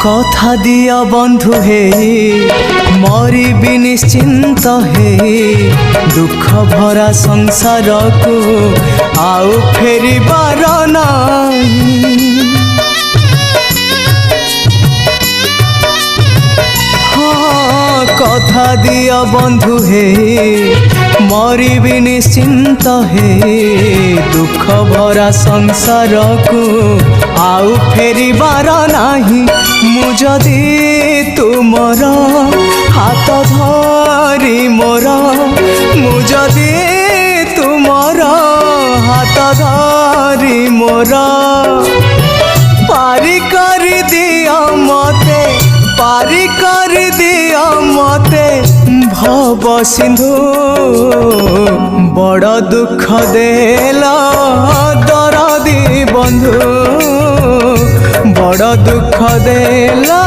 कथा दिया बंधु हे मरिबी निश्चिंत हे दुख भरा संसार को आउ फेरिबार नाही। हाँ कथा दिया बंधु हे मरिबी निश्चिंत हे दुख भरा संसार को आउ फेरिबार नाही। मु जदि तुमर हाथ धरी मोर मु जदि तुमर हाथ धरी मोर पारी कर दिया मते पारी कर दिया मते भव सिंधु बड़ दुख देला दरदी बंधु बड़ दुख देला